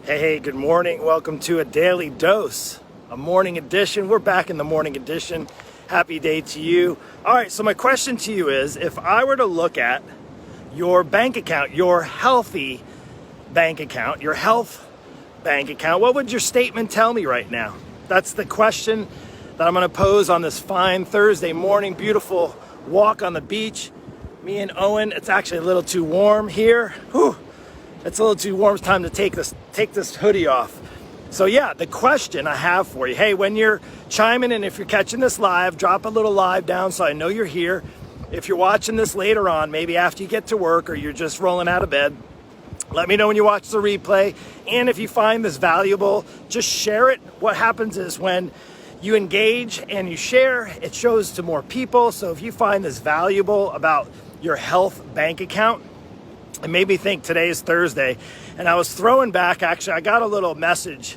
Hey, good morning. Welcome to a daily dose, a morning edition. We're back in the morning edition. Happy day to you. All right, so my question to you is, if I were to look at your bank account, your healthy bank account, your health bank account, what would your statement tell me right now? That's the question that I'm going to pose on this fine Thursday morning, beautiful walk on the beach. Me and Owen, it's actually a little too warm here. Whew. It's a little too warm. It's time to take this hoodie off. So yeah, the question I have for you, hey, when you're chiming in, if you're catching this live, drop a little live down so I know you're here. If you're watching this later on, maybe after you get to work or you're just rolling out of bed, let me know when you watch the replay. And if you find this valuable, just share it. What happens is when you engage and you share, it shows to more people. So if you find this valuable about your health bank account, it made me think today is Thursday, and I was throwing back, actually, I got a little message.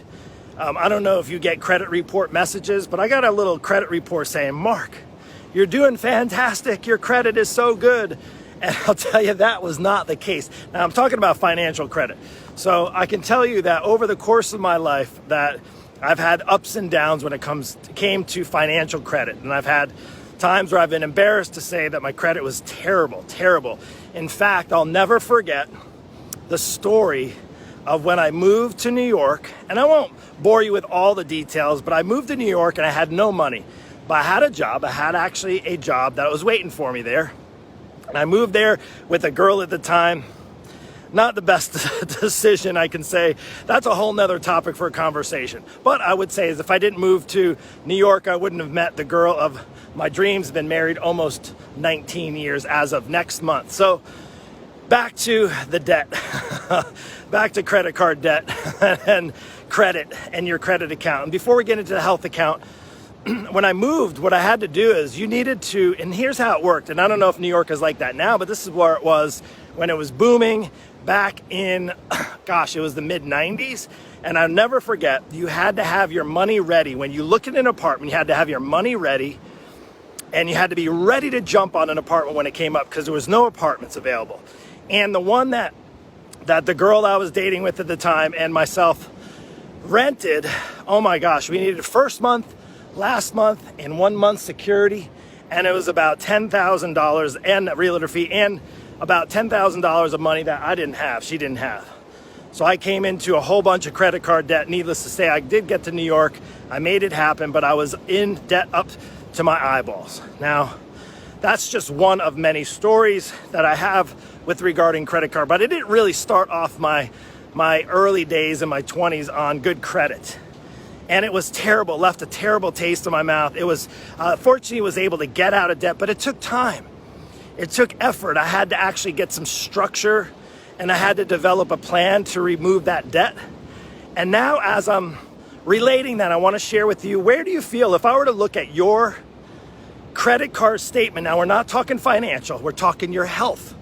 I don't know if you get credit report messages, but I got a little credit report saying, Mark, you're doing fantastic. Your credit is so good. And I'll tell you, that was not the case. Now, I'm talking about financial credit. So I can tell you that over the course of my life that I've had ups and downs when it came to financial credit. And I've had times where I've been embarrassed to say that my credit was terrible, terrible. In fact, I'll never forget the story of when I moved to New York, and I won't bore you with all the details, but I moved to New York and I had no money, but I had a job. I had actually a job that was waiting for me there. And I moved there with a girl at the time. Not the best decision, I can say. That's a whole nother topic for a conversation. But I would say is if I didn't move to New York, I wouldn't have met the girl of my dreams. Been married almost 19 years as of next month. So back to the debt, back to credit card debt and credit and your credit account. And before we get into the health account, when I moved, what I had to do is you needed to, and here's how it worked. And I don't know if New York is like that now, but this is where it was when it was booming back in, gosh, it was the mid 90s. And I'll never forget, you had to have your money ready. When you look at an apartment, you had to have your money ready. And you had to be ready to jump on an apartment when it came up because there was no apartments available. And the one that the girl I was dating with at the time and myself rented, oh my gosh, we needed first month, last month, and 1 month security. And it was about $10,000 and a realtor fee and about $10,000 of money that I didn't have, she didn't have. So I came into a whole bunch of credit card debt. Needless to say, I did get to New York. I made it happen, but I was in debt up to my eyeballs. Now, that's just one of many stories that I have with regarding credit card, but it didn't really start off my early days in my 20s on good credit. And it was terrible, left a terrible taste in my mouth. It was, fortunately, was able to get out of debt, but it took time. It took effort. I had to actually get some structure and I had to develop a plan to remove that debt. And now as I'm relating that, I want to share with you, where do you feel if I were to look at your credit card statement? Now we're not talking financial, we're talking your health.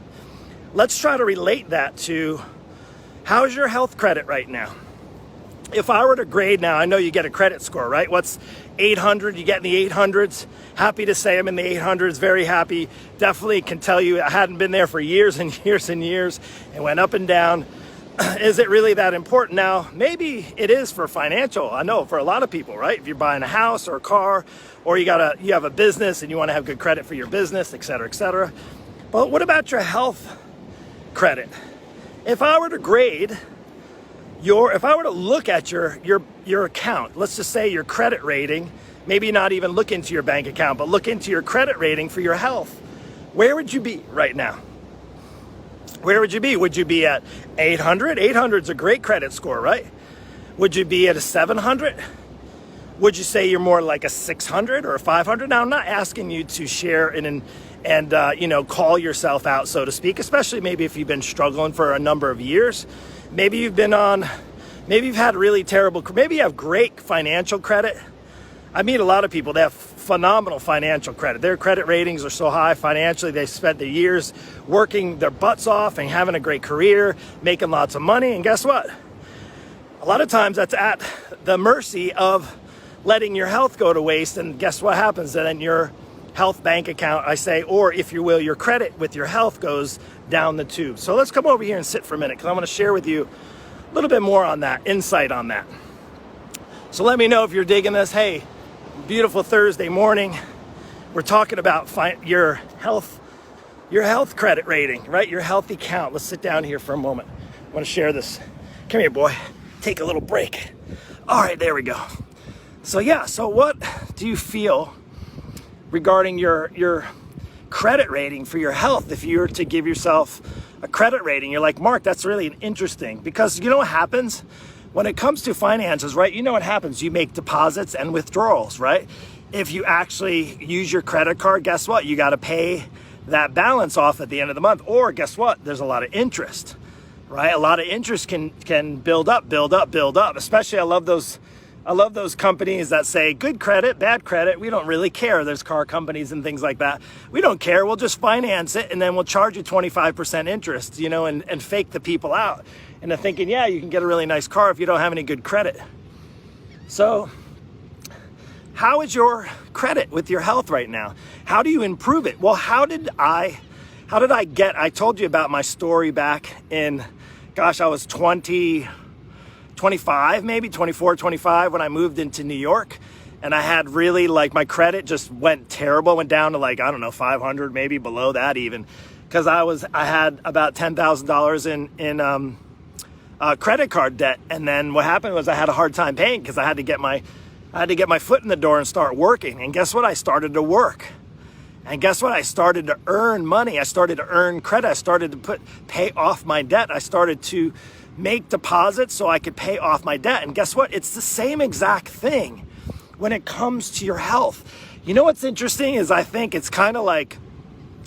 Let's try to relate that to how's your health credit right now? If I were to grade now, I know you get a credit score, right? What's 800? You get in the 800s. Happy to say I'm in the 800s, very happy. Definitely can tell you I hadn't been there for years and years and years. It went up and down. Is it really that important? Now, maybe it is for financial. I know for a lot of people, right? If you're buying a house or a car, or you have a business and you want to have good credit for your business, et cetera, et cetera. But what about your health credit? If I were to grade if I were to look at your account, let's just say your credit rating, maybe not even look into your bank account, but look into your credit rating for your health, where would you be right now? Where would you be? Would you be at 800? 800 is a great credit score, right? Would you be at a 700? Would you say you're more like a 600 or a 500? Now, I'm not asking you to share and call yourself out, so to speak, especially maybe if you've been struggling for a number of years. Maybe you've had really terrible, maybe you have great financial credit. I meet a lot of people that have phenomenal financial credit. Their credit ratings are so high financially, they spent the years working their butts off and having a great career, making lots of money. And guess what? A lot of times that's at the mercy of letting your health go to waste. And guess what happens? Then your health bank account, I say, or if you will, your credit with your health goes down the tube. So let's come over here and sit for a minute because I want to share with you a little bit more on that, insight on that. So let me know if you're digging this. Hey, beautiful Thursday morning. We're talking about your health credit rating, right? Your healthy count. Let's sit down here for a moment. I want to share this. Come here, boy. Take a little break. All right, there we go. So yeah, so what do you feel regarding your credit rating for your health? If you were to give yourself a credit rating, you're like, Mark, that's really interesting, because you know what happens when it comes to finances, right? You know what happens? You make deposits and withdrawals, right? If you actually use your credit card, guess what? You got to pay that balance off at the end of the month. Or guess what? There's a lot of interest, right? A lot of interest can build up. Especially I love those companies that say good credit, bad credit. We don't really care. There's car companies and things like that. We don't care. We'll just finance it and then we'll charge you 25% interest, and fake the people out. And they're thinking, yeah, you can get a really nice car if you don't have any good credit. So how is your credit with your health right now? How do you improve it? Well, how did I told you about my story back in, I was 25, maybe 24, 25 when I moved into New York. And I had really my credit just went terrible, went down to 500, maybe below that even. Because I had about $10,000 in credit card debt. And then what happened was I had a hard time paying because I had to get my foot in the door and start working. And guess what? I started to work. And guess what? I started to earn money. I started to earn credit. I started to pay off my debt. I started to make deposits so I could pay off my debt. And guess what? It's the same exact thing when it comes to your health. You know what's interesting is I think it's kind of like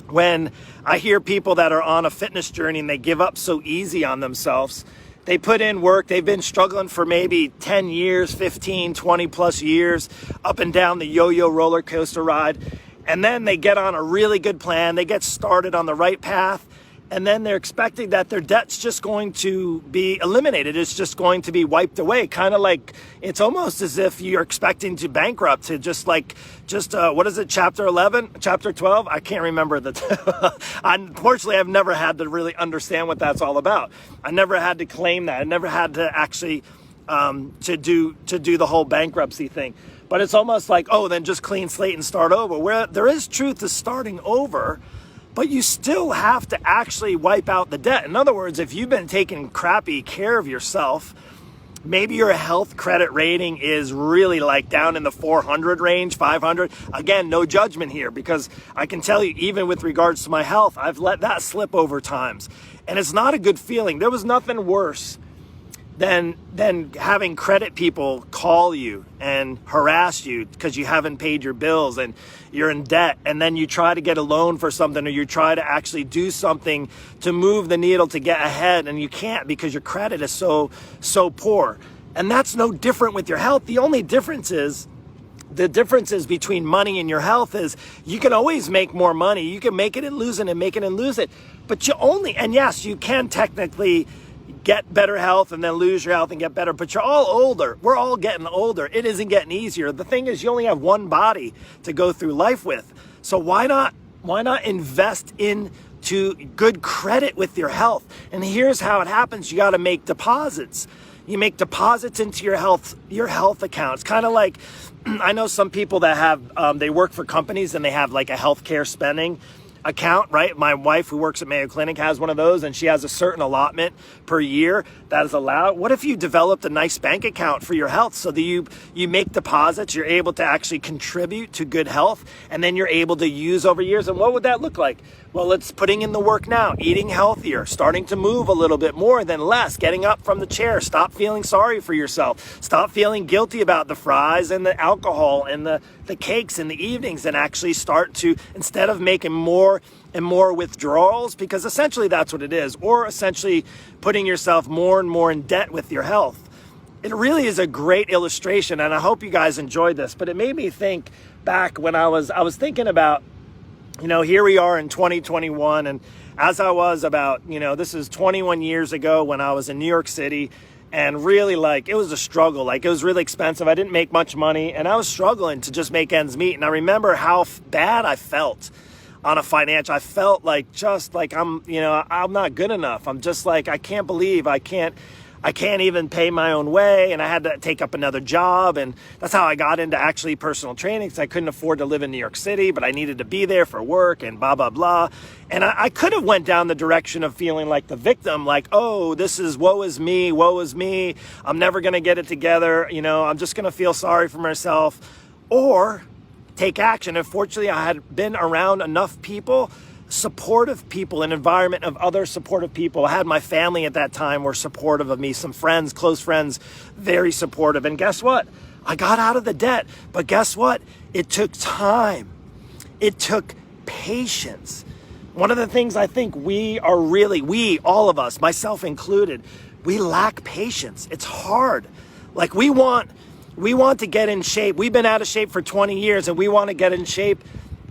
when I hear people that are on a fitness journey and they give up so easy on themselves. They put in work. They've been struggling for maybe 10 years, 15, 20 plus years, up and down the yo-yo roller coaster ride. And then they get on a really good plan. They get started on the right path. And then they're expecting that their debt's just going to be eliminated. It's just going to be wiped away. Kind of like, it's almost as if you're expecting to bankrupt, to what is it, chapter 11, chapter 12? I can't remember unfortunately, I've never had to really understand what that's all about. I never had to claim that. I never had to actually, to do the whole bankruptcy thing. But it's almost like, then just clean slate and start over. Where there is truth to starting over, but you still have to actually wipe out the debt. In other words, if you've been taking crappy care of yourself, maybe your health credit rating is really down in the 400 range, 500. Again, no judgment here, because I can tell you, even with regards to my health, I've let that slip over times. And it's not a good feeling. There was nothing worse than having credit people call you and harass you because you haven't paid your bills and you're in debt, and then you try to get a loan for something, or you try to actually do something to move the needle to get ahead, and you can't because your credit is so poor. And that's no different with your health. The only difference is between money and your health is you can always make more money. You can make it and lose it and make it and lose it. But and yes, you can technically get better health and then lose your health and get better, but you're all older. We're all getting older. It isn't getting easier. The thing is, you only have one body to go through life with. So why not invest into good credit with your health? And here's how it happens. You got to make deposits. You make deposits into your health account. It's kind of like, I know some people that have, they work for companies and they have a healthcare spending account, right? My wife, who works at Mayo Clinic, has one of those, and she has a certain allotment per year that is allowed. What if you developed a nice bank account for your health so that you make deposits, you're able to actually contribute to good health, and then you're able to use over years? And what would that look like? Well, it's putting in the work now, eating healthier, starting to move a little bit more than less, getting up from the chair, stop feeling sorry for yourself, stop feeling guilty about the fries and the alcohol and the cakes in the evenings, and actually start to, instead of making more and more withdrawals, because essentially that's what it is, or essentially putting yourself more and more in debt with your health. It really is a great illustration, and I hope you guys enjoyed this, but it made me think back when I was thinking about, here we are in 2021, and as I was about, this is 21 years ago when I was in New York City, and really it was a struggle. it was really expensive. I didn't make much money, and I was struggling to just make ends meet. And I remember how bad I felt on a financial. I felt I'm not good enough. I'm just I can't believe I can't I can't even pay my own way, and I had to take up another job, and that's how I got into actually personal training, because I couldn't afford to live in New York City, but I needed to be there for work and blah, blah, blah. And I could have went down the direction of feeling like the victim, like, oh, this is woe is me, I'm never going to get it together, I'm just going to feel sorry for myself, or take action. And fortunately, I had been around enough people, supportive people, an environment of other supportive people. I had my family at that time were supportive of me, some friends, close friends, very supportive. And guess what? I got out of the debt. But guess what? It took time. It took patience. One of the things I think we, all of us, myself included, we lack patience. It's hard. Like we want to get in shape. We've been out of shape for 20 years and we want to get in shape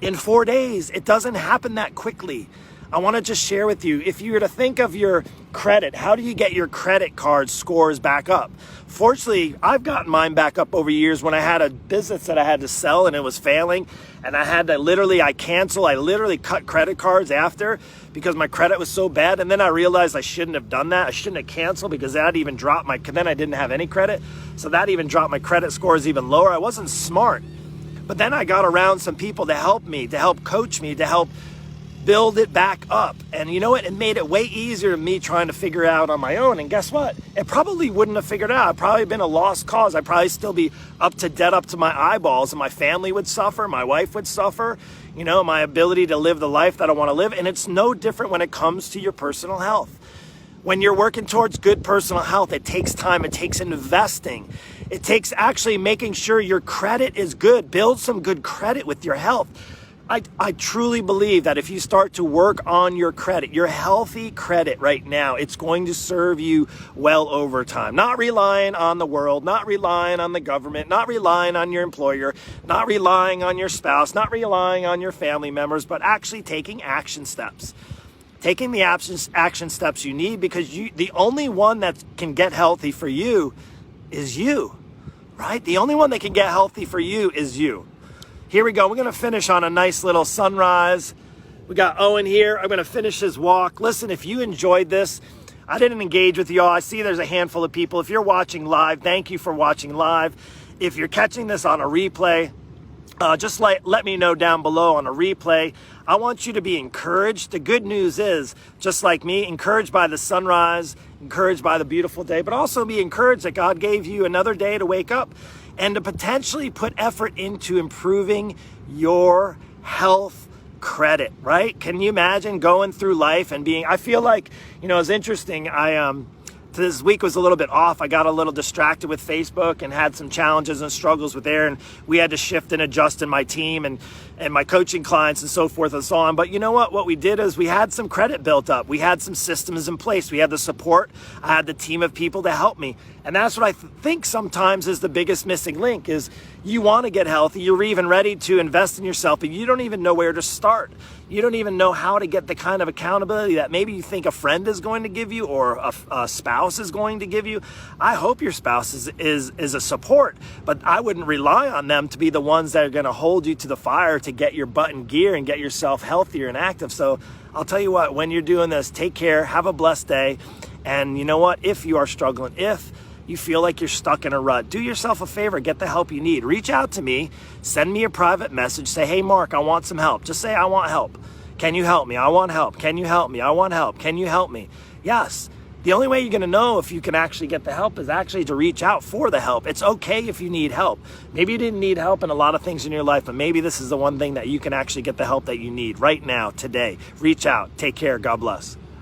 in 4 days. It doesn't happen that quickly. I want to just share with you, if you were to think of your credit, how do you get your credit card scores back up? Fortunately, I've gotten mine back up over years when I had a business that I had to sell and it was failing. And I had to I literally cut credit cards after because my credit was so bad. And then I realized I shouldn't have done that. I shouldn't have canceled because that even dropped then I didn't have any credit. So that even dropped my credit scores even lower. I wasn't smart. But then I got around some people to help me, to help coach me, to help build it back up. And you know what? It made it way easier than me trying to figure it out on my own. And guess what? It probably wouldn't have figured it out. I'd probably been a lost cause. I'd probably still be up to debt up to my eyeballs, and my family would suffer. My wife would suffer. My ability to live the life that I want to live. And it's no different when it comes to your personal health. When you're working towards good personal health, it takes time. It takes investing. It takes actually making sure your credit is good. Build some good credit with your health. I truly believe that if you start to work on your credit, your healthy credit right now, it's going to serve you well over time. Not relying on the world, not relying on the government, not relying on your employer, not relying on your spouse, not relying on your family members, but actually taking action steps. Taking the action steps you need, because the only one that can get healthy for you is you, right? The only one that can get healthy for you is you. Here we go. We're going to finish on a nice little sunrise. We got Owen here. I'm going to finish his walk. Listen, if you enjoyed this, I didn't engage with y'all. I see there's a handful of people. If you're watching live, thank you for watching live. If you're catching this on a replay, just let me know down below on a replay. I want you to be encouraged. The good news is, just like me, encouraged by the sunrise, encouraged by the beautiful day, but also be encouraged that God gave you another day to wake up and to potentially put effort into improving your health credit, right? Can you imagine going through life and I feel like, it's interesting. This week was a little bit off. I got a little distracted with Facebook and had some challenges and struggles with there. And we had to shift and adjust in my team and my coaching clients and so forth and so on. But you know what? What we did is we had some credit built up. We had some systems in place. We had the support. I had the team of people to help me. And that's what I think sometimes is the biggest missing link is you want to get healthy. You're even ready to invest in yourself, but you don't even know where to start. You don't even know how to get the kind of accountability that maybe you think a friend is going to give you or a spouse is going to give you. I hope your spouse is a support, but I wouldn't rely on them to be the ones that are going to hold you to the fire to get your butt in gear and get yourself healthier and active. So I'll tell you what, when you're doing this, take care, have a blessed day. And you know what? If you are struggling, if you feel like you're stuck in a rut, do yourself a favor, get the help you need. Reach out to me, send me a private message, say, hey, Mark, I want some help. Just say, I want help. Can you help me? I want help. Can you help me? I want help. Can you help me? Yes. The only way you're going to know if you can actually get the help is actually to reach out for the help. It's okay if you need help. Maybe you didn't need help in a lot of things in your life, but maybe this is the one thing that you can actually get the help that you need right now, today. Reach out. Take care. God bless.